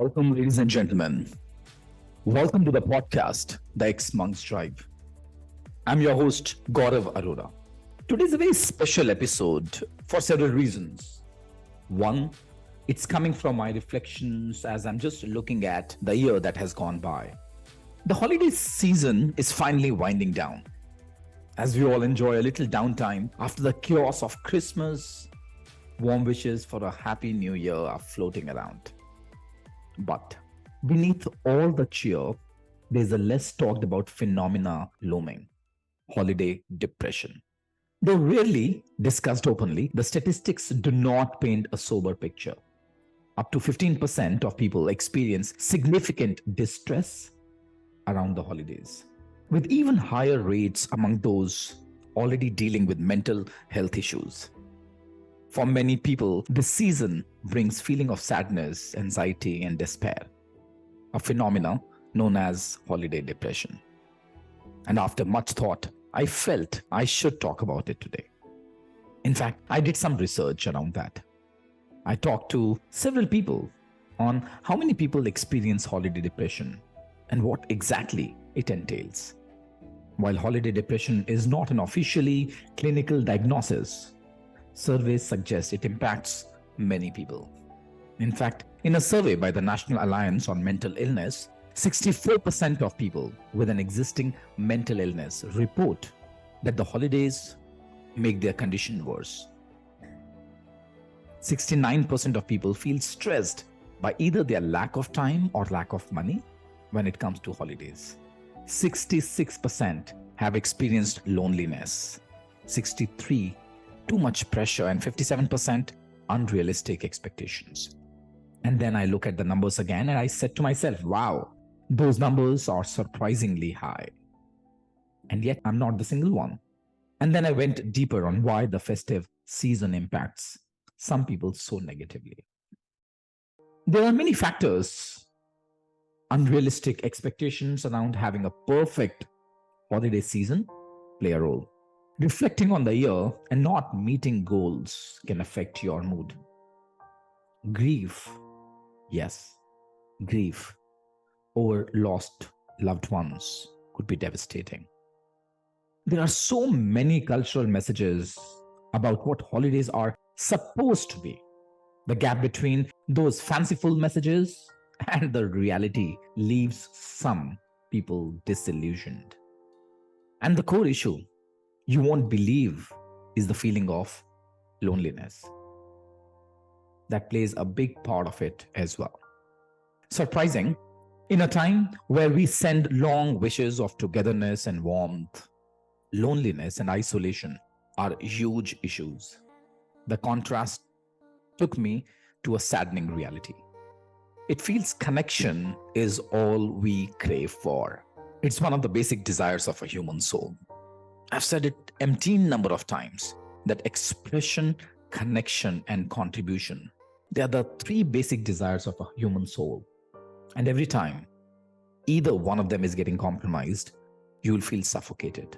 Welcome, ladies and gentlemen. Welcome to the podcast, The X Monks Drive. I'm your host, Gaurav Arora. Today is a very special episode for several reasons. One, it's coming from my reflections as I'm just looking at the year that has gone by. The holiday season is finally winding down. As we all enjoy a little downtime after the chaos of Christmas, warm wishes for a happy new year are floating around. But beneath all the cheer, there's a less talked about phenomena looming: holiday depression. Though rarely discussed openly, the statistics do not paint a sober picture. Up to 15% of people experience significant distress around the holidays, with even higher rates among those already dealing with mental health issues. For many people, this season brings feeling of sadness, anxiety, and despair, a phenomena known as holiday depression. And after much thought, I felt I should talk about it today. In fact, I did some research around that. I talked to several people on how many people experience holiday depression and what exactly it entails. While holiday depression is not an officially clinical diagnosis, surveys suggest it impacts many people. In fact, in a survey by the National Alliance on Mental Illness, 64% of people with an existing mental illness report that the holidays make their condition worse. 69% of people feel stressed by either their lack of time or lack of money when it comes to holidays. 66% have experienced loneliness. 63% too much pressure, and 57% unrealistic expectations. And then I look at the numbers again and I said to myself, wow, those numbers are surprisingly high. And yet I'm not the single one. And then I went deeper on why the festive season impacts some people so negatively. There are many factors. Unrealistic expectations around having a perfect holiday season play a role. Reflecting on the year and not meeting goals can affect your mood. Grief, yes, grief over lost loved ones could be devastating. There are so many cultural messages about what holidays are supposed to be. The gap between those fanciful messages and the reality leaves some people disillusioned. And the core issue you won't believe is the feeling of loneliness. That plays a big part of it as well. Surprising, in a time where we send long wishes of togetherness and warmth, loneliness and isolation are huge issues. The contrast took me to a saddening reality. It feels connection is all we crave for. It's one of the basic desires of a human soul. I've said it umpteen number of times that expression, connection, and contribution, they are the three basic desires of a human soul. And every time either one of them is getting compromised, you will feel suffocated.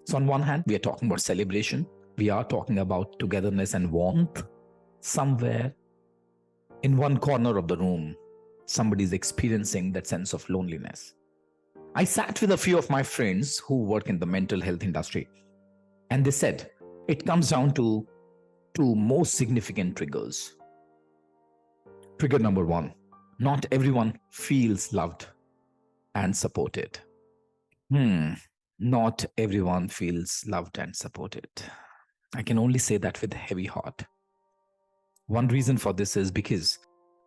So on one hand, we are talking about celebration. We are talking about togetherness and warmth. Somewhere in one corner of the room, somebody is experiencing that sense of loneliness. I sat with a few of my friends who work in the mental health industry, and they said it comes down to two most significant triggers. Trigger number one, not everyone feels loved and supported. Not everyone feels loved and supported. I can only say that with a heavy heart. One reason for this is because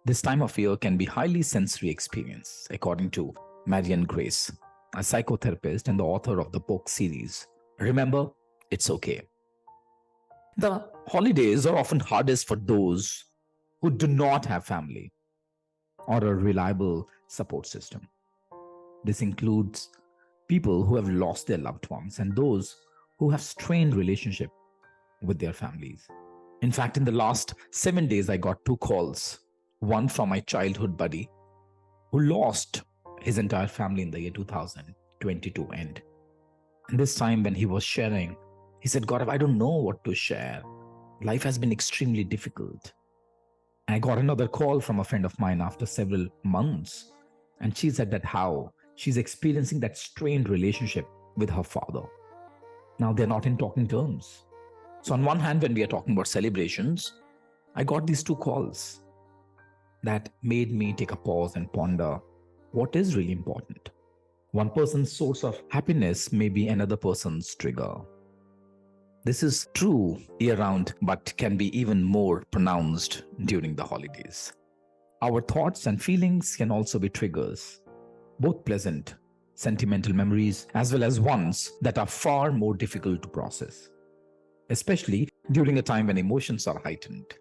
this time of year can be highly sensory experience, according to Marianne Grace, a psychotherapist and the author of the book series, Remember, It's Okay. The holidays are often hardest for those who do not have family or a reliable support system. This includes people who have lost their loved ones and those who have strained relationship with their families. In fact, in the last 7 days, I got 2 calls. One from my childhood buddy who lost his entire family in the year 2022 end. And this time when he was sharing, he said, Gaurav, I don't know what to share. Life has been extremely difficult. I got another call from a friend of mine after several months, and she said that how she's experiencing that strained relationship with her father. Now they're not in talking terms. So, on one hand, when we are talking about celebrations, I got these two calls that made me take a pause and ponder what is really important. One person's source of happiness may be another person's trigger. This is true year round, but can be even more pronounced during the holidays. Our thoughts and feelings can also be triggers, both pleasant, sentimental memories, as well as ones that are far more difficult to process, especially during a time when emotions are heightened.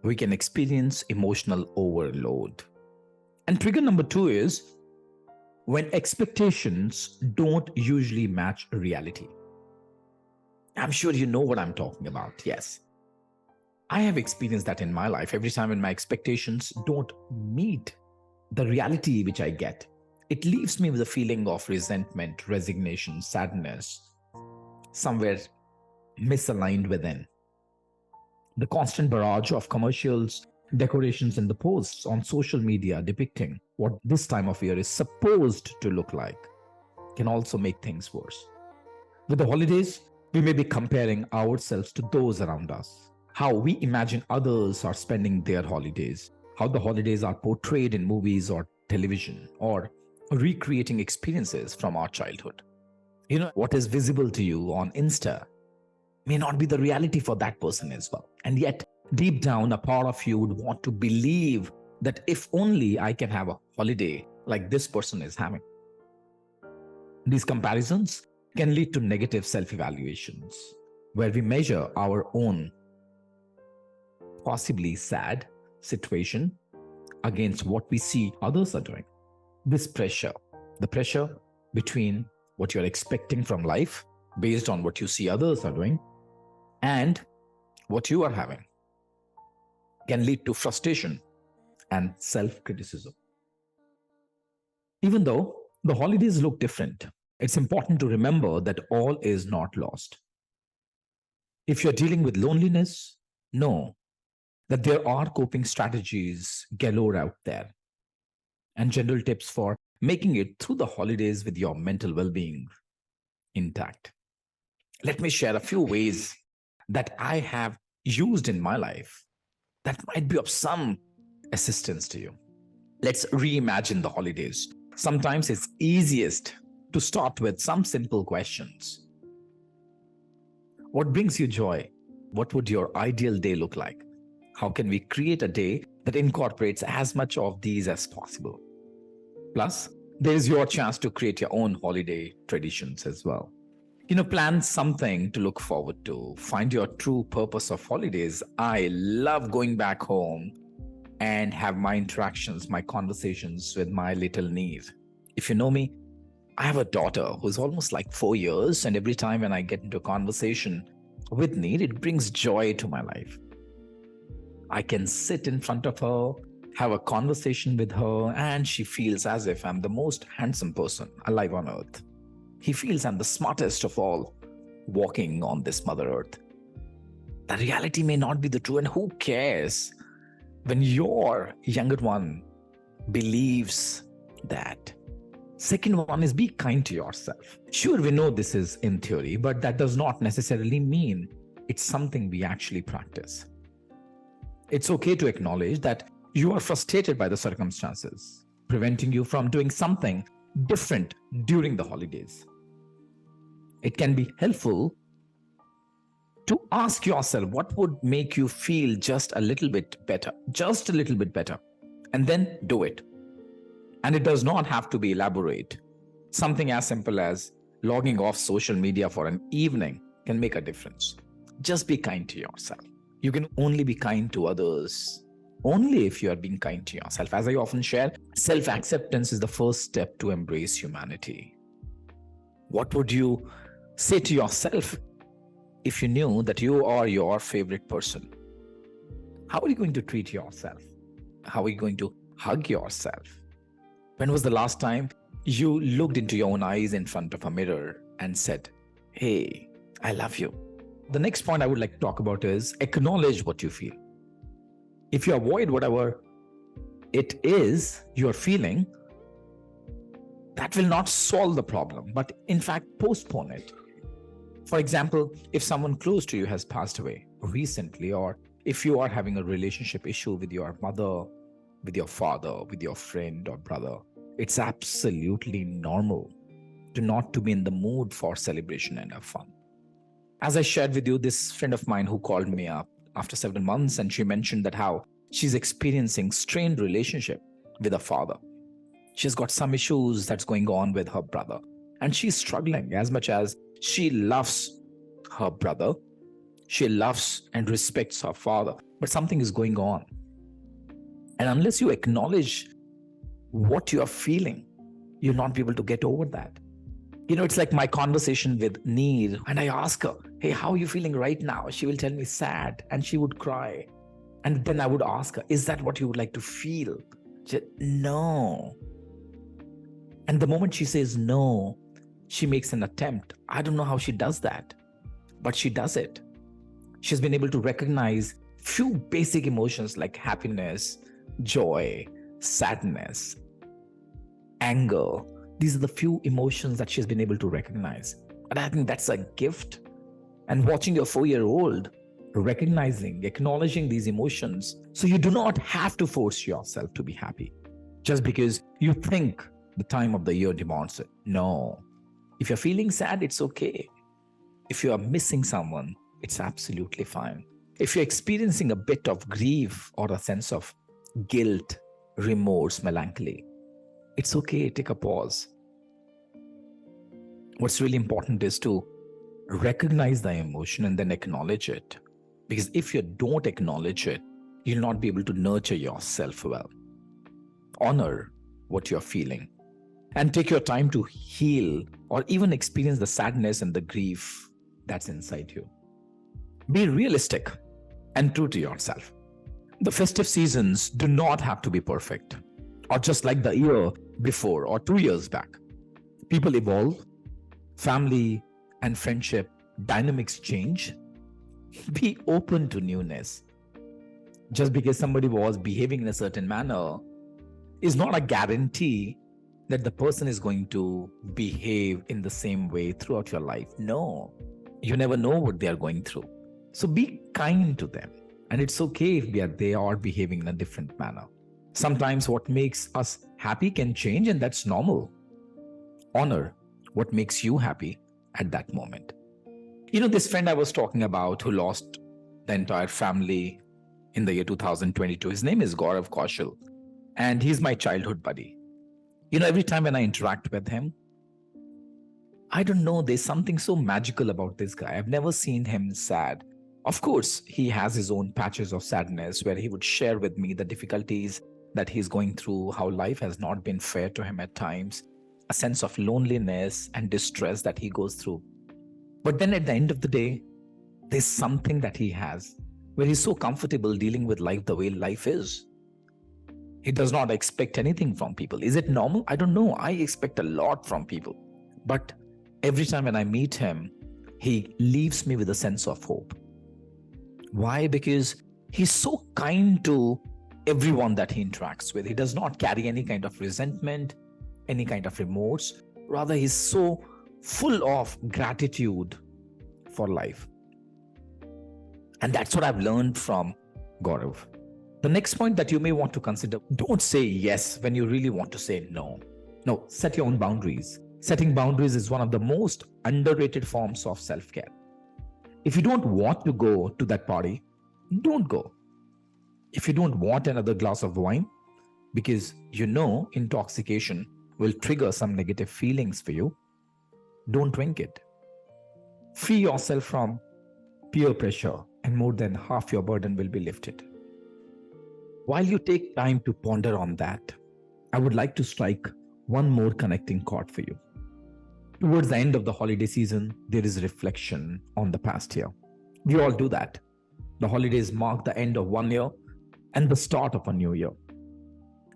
We can experience emotional overload. And trigger number 2 is when expectations don't usually match reality. I'm sure you know what I'm talking about. Yes. I have experienced that in my life. Every time when my expectations don't meet the reality which I get, it leaves me with a feeling of resentment, resignation, sadness, somewhere misaligned within. The constant barrage of commercials, decorations, and the posts on social media depicting what this time of year is supposed to look like can also make things worse. With the holidays, we may be comparing ourselves to those around us, how we imagine others are spending their holidays, how the holidays are portrayed in movies or television, or recreating experiences from our childhood. What is visible to you on Insta may not be the reality for that person as well. And yet, deep down, a part of you would want to believe that if only I can have a holiday like this person is having. These comparisons can lead to negative self-evaluations, where we measure our own possibly sad situation against what we see others are doing. This pressure, the pressure between what you're expecting from life based on what you see others are doing and what you are having, can lead to frustration and self-criticism. Even though the holidays look different, it's important to remember that all is not lost. If you're dealing with loneliness, know that there are coping strategies galore out there and general tips for making it through the holidays with your mental well-being intact. Let me share a few ways that I have used in my life that might be of some assistance to you. Let's reimagine the holidays. Sometimes it's easiest to start with some simple questions. What brings you joy? What would your ideal day look like? How can we create a day that incorporates as much of these as possible? Plus, there is your chance to create your own holiday traditions as well. Plan something to look forward to. Find your true purpose of holidays. I love going back home and have my interactions, my conversations with my little niece. If you know me, I have a daughter who's almost like 4 years, and every time when I get into a conversation with Neer, it brings joy to my life. I can sit in front of her, have a conversation with her, and she feels as if I'm the most handsome person alive on earth. He feels I'm the smartest of all walking on this Mother Earth. The reality may not be the true, and who cares when your younger one believes that? Second one is be kind to yourself. Sure, we know this is in theory, but that does not necessarily mean it's something we actually practice. It's okay to acknowledge that you are frustrated by the circumstances, preventing you from doing something different during the holidays. It can be helpful to ask yourself what would make you feel just a little bit better, and then do it. And it does not have to be elaborate. Something as simple as logging off social media for an evening can make a difference. Just be kind to yourself. You can only be kind to others only if you are being kind to yourself. As I often share, self-acceptance is the first step to embrace humanity. What would you say to yourself if you knew that you are your favorite person? How are you going to treat yourself? How are you going to hug yourself? When was the last time you looked into your own eyes in front of a mirror and said, "Hey, I love you"? The next point I would like to talk about is acknowledge what you feel. If you avoid whatever it is you're feeling, that will not solve the problem, but in fact postpone it. For example, if someone close to you has passed away recently, or if you are having a relationship issue with your mother, with your father, with your friend or brother, it's absolutely normal to be in the mood for celebration and have fun. As I shared with you, this friend of mine who called me up after several months, and she mentioned that how she's experiencing strained relationship with her father. She's got some issues that's going on with her brother, and she's struggling. As much as she loves her brother, she loves and respects her father, but something is going on. And unless you acknowledge what you are feeling, you'll not be able to get over that. It's like my conversation with Neer, and I ask her, hey, how are you feeling right now? She will tell me sad, and she would cry. And then I would ask her, is that what you would like to feel? She said, no. And the moment she says no, she makes an attempt. I don't know how she does that, but she does it. She's been able to recognize few basic emotions like happiness, joy, sadness, anger. These are the few emotions that she's been able to recognize. And I think that's a gift. And watching your 4-year-old recognizing, acknowledging these emotions, so you do not have to force yourself to be happy just because you think the time of the year demands it. No. If you're feeling sad, it's okay. If you are missing someone, it's absolutely fine. If you're experiencing a bit of grief or a sense of guilt, remorse, melancholy, it's okay. Take a pause. What's really important is to recognize the emotion and then acknowledge it. Because if you don't acknowledge it, you'll not be able to nurture yourself well. Honor what you're feeling and take your time to heal or even experience the sadness and the grief that's inside you. Be realistic and true to yourself. The festive seasons do not have to be perfect or just like the year before or 2 years back. People evolve, family and friendship dynamics change. Be open to newness. Just because somebody was behaving in a certain manner is not a guarantee that the person is going to behave in the same way throughout your life. No, you never know what they are going through. So be kind to them. And it's okay if they are behaving in a different manner. Sometimes what makes us happy can change, and that's normal. Honor what makes you happy at that moment. This friend I was talking about who lost the entire family in the year 2022, his name is Gaurav Arora, and he's my childhood buddy. Every time when I interact with him, I don't know, there's something so magical about this guy. I've never seen him sad. Of course, he has his own patches of sadness where he would share with me the difficulties that he's going through, how life has not been fair to him at times, a sense of loneliness and distress that he goes through. But then at the end of the day, there's something that he has where he's so comfortable dealing with life the way life is. He does not expect anything from people. Is it normal? I don't know. I expect a lot from people. But every time when I meet him, he leaves me with a sense of hope. Why? Because he's so kind to everyone that he interacts with. He does not carry any kind of resentment, any kind of remorse. Rather, he's so full of gratitude for life. And that's what I've learned from Gaurav. The next point that you may want to consider, don't say yes when you really want to say no. No, set your own boundaries. Setting boundaries is one of the most underrated forms of self-care. If you don't want to go to that party, don't go. If you don't want another glass of wine, because intoxication will trigger some negative feelings for you, don't drink it. Free yourself from peer pressure, and more than half your burden will be lifted. While you take time to ponder on that, I would like to strike one more connecting chord for you. Towards the end of the holiday season, there is reflection on the past year. We all do that. The holidays mark the end of one year and the start of a new year.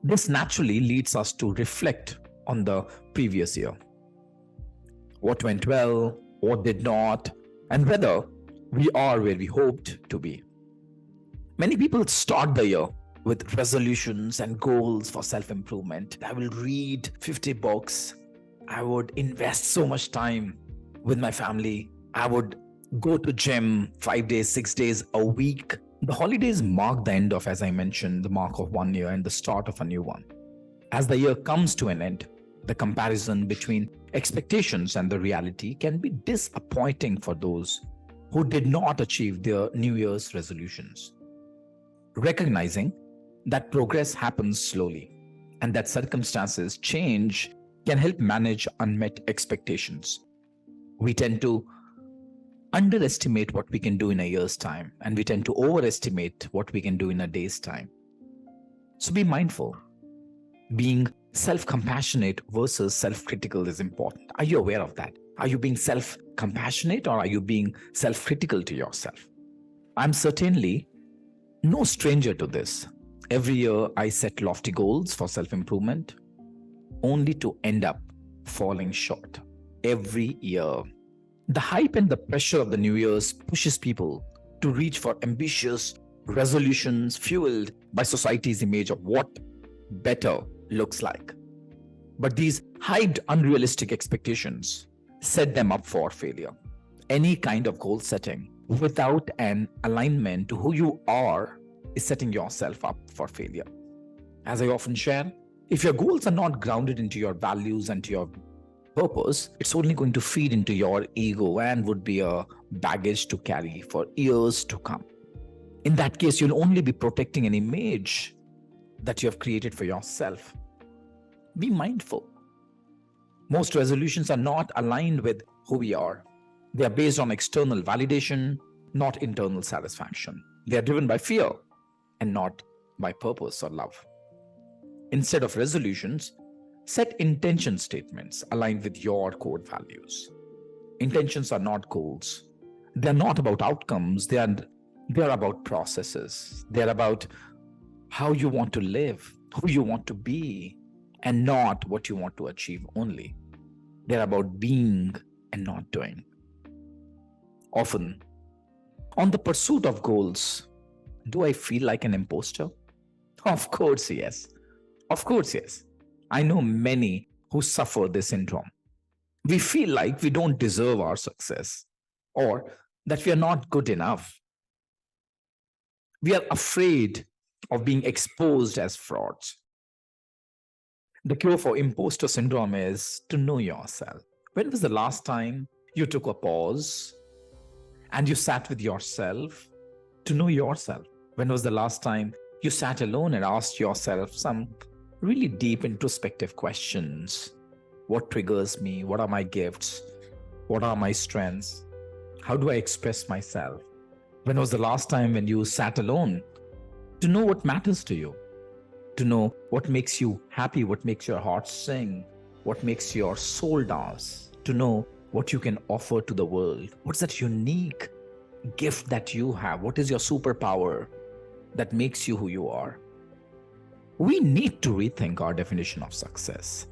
This naturally leads us to reflect on the previous year. What went well, what did not, and whether we are where we hoped to be. Many people start the year with resolutions and goals for self-improvement. I will read 50 books. I would invest so much time with my family. I would go to gym 5 days, 6 days a week. The holidays mark the end of, as I mentioned, the mark of one year and the start of a new one. As the year comes to an end, the comparison between expectations and the reality can be disappointing for those who did not achieve their New Year's resolutions. Recognizing that progress happens slowly and that circumstances change can help manage unmet expectations. We tend to underestimate what we can do in a year's time, and we tend to overestimate what we can do in a day's time. So be mindful. Being self-compassionate versus self-critical is important. Are you aware of that? Are you being self-compassionate or are you being self-critical to yourself? I'm certainly no stranger to this. Every year I set lofty goals for self-improvement, only to end up falling short. Every year. The hype and the pressure of the New Year's pushes people to reach for ambitious resolutions fueled by society's image of what better looks like. But these hyped, unrealistic expectations set them up for failure. Any kind of goal setting without an alignment to who you are is setting yourself up for failure. As I often share, if your goals are not grounded into your values and to your purpose, it's only going to feed into your ego and would be a baggage to carry for years to come. In that case, you'll only be protecting an image that you have created for yourself. Be mindful. Most resolutions are not aligned with who we are. They are based on external validation, not internal satisfaction. They are driven by fear and not by purpose or love. Instead of resolutions, set intention statements aligned with your core values. Intentions are not goals. They are not about outcomes. They are about processes. They are about how you want to live, who you want to be, and not what you want to achieve only. They're about being and not doing. Often, on the pursuit of goals, do I feel like an imposter? Of course, yes. Of course, yes. I know many who suffer this syndrome. We feel like we don't deserve our success or that we are not good enough. We are afraid of being exposed as frauds. The cure for imposter syndrome is to know yourself. When was the last time you took a pause and you sat with yourself to know yourself? When was the last time you sat alone and asked yourself some really deep introspective questions? What triggers me? What are my gifts? What are my strengths? How do I express myself? When was the last time when you sat alone to know what matters to you? To know what makes you happy, what makes your heart sing, what makes your soul dance, to know what you can offer to the world. What's that unique gift that you have? What is your superpower that makes you who you are? We need to rethink our definition of success.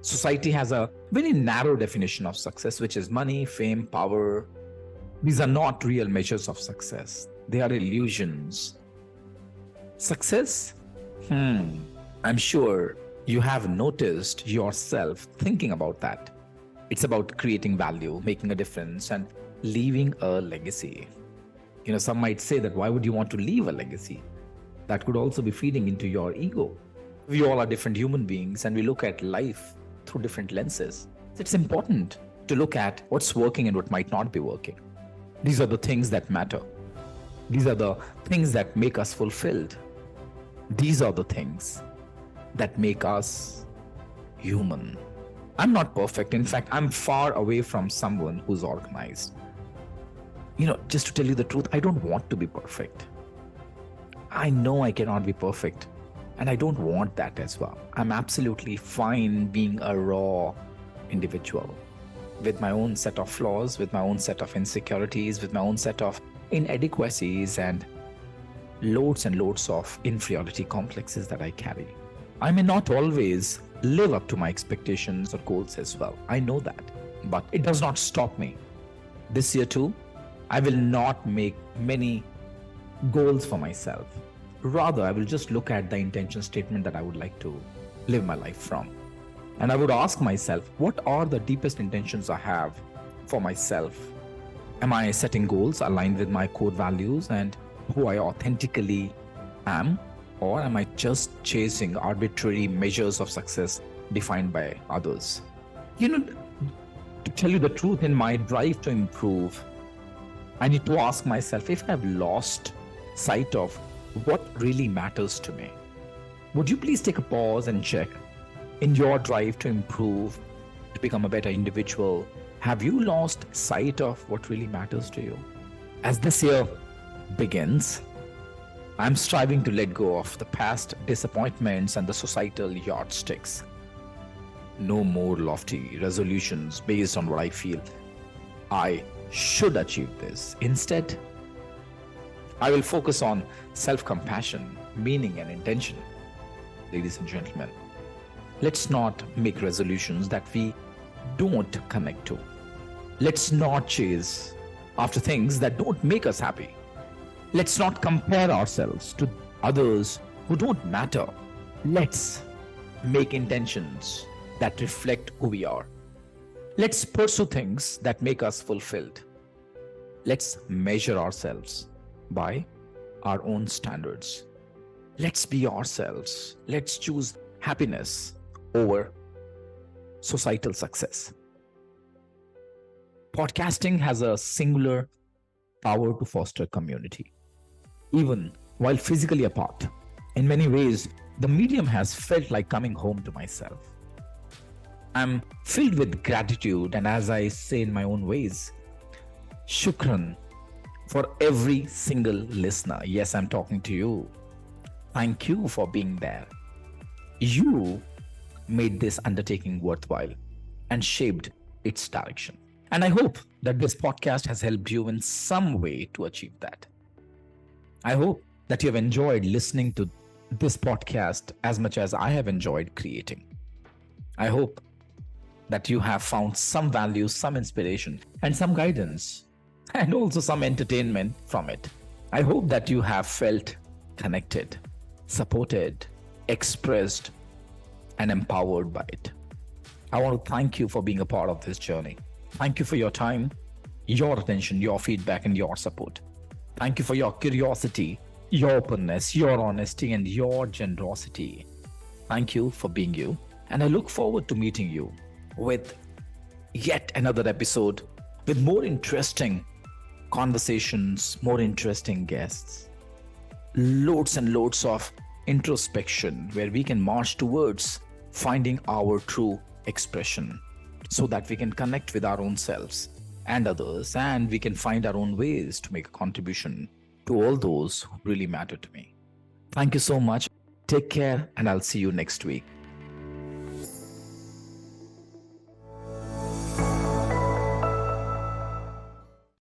Society has a very narrow definition of success, which is money, fame, power. These are not real measures of success. They are illusions. Success? I'm sure you have noticed yourself thinking about that. It's about creating value, making a difference, and leaving a legacy. Some might say that why would you want to leave a legacy? That could also be feeding into your ego. We all are different human beings and we look at life through different lenses. It's important to look at what's working and what might not be working. These are the things that matter. These are the things that make us fulfilled. These are the things that make us human. I'm not perfect. In fact, I'm far away from someone who's organized. Just to tell you the truth, I don't want to be perfect. I know I cannot be perfect, and I don't want that as well. I'm absolutely fine being a raw individual with my own set of flaws, with my own set of insecurities, with my own set of inadequacies and loads and loads of inferiority complexes that I carry. I may not always live up to my expectations or goals as well. I know that, but it does not stop me. This year too, I will not make many goals for myself. Rather, I will just look at the intention statement that I would like to live my life from. And I would ask myself, what are the deepest intentions I have for myself? Am I setting goals aligned with my core values and who I authentically am? Or am I just chasing arbitrary measures of success defined by others? To tell you the truth, in my drive to improve, I need to ask myself if I've lost sight of what really matters to me. Would you please take a pause and check in your drive to improve, to become a better individual? Have you lost sight of what really matters to you? As this year begins, I'm striving to let go of the past disappointments and the societal yardsticks. No more lofty resolutions based on what I feel I should achieve this. Instead, I will focus on self-compassion, meaning, and intention. Ladies and gentlemen, let's not make resolutions that we don't connect to. Let's not chase after things that don't make us happy. Let's not compare ourselves to others who don't matter. Let's make intentions that reflect who we are. Let's pursue things that make us fulfilled. Let's measure ourselves by our own standards. Let's be ourselves. Let's choose happiness over societal success. Podcasting has a singular power to foster community. Even while physically apart, in many ways, the medium has felt like coming home to myself. I'm filled with gratitude, and as I say in my own ways, shukran for every single listener. Yes, I'm talking to you. Thank you for being there. You made this undertaking worthwhile and shaped its direction. And I hope that this podcast has helped you in some way to achieve that. I hope that you have enjoyed listening to this podcast as much as I have enjoyed creating. I hope that you have found some value, some inspiration, and some guidance, and also some entertainment from it. I hope that you have felt connected, supported, expressed, and empowered by it. I want to thank you for being a part of this journey. Thank you for your time, your attention, your feedback, and your support. Thank you for your curiosity, your openness, your honesty, and your generosity. Thank you for being you. And I look forward to meeting you with yet another episode with more interesting conversations, more interesting guests, loads and loads of introspection where we can march towards finding our true expression so that we can connect with our own selves and others, and we can find our own ways to make a contribution to all those who really matter to me. Thank you so much. Take care, and I'll see you next week.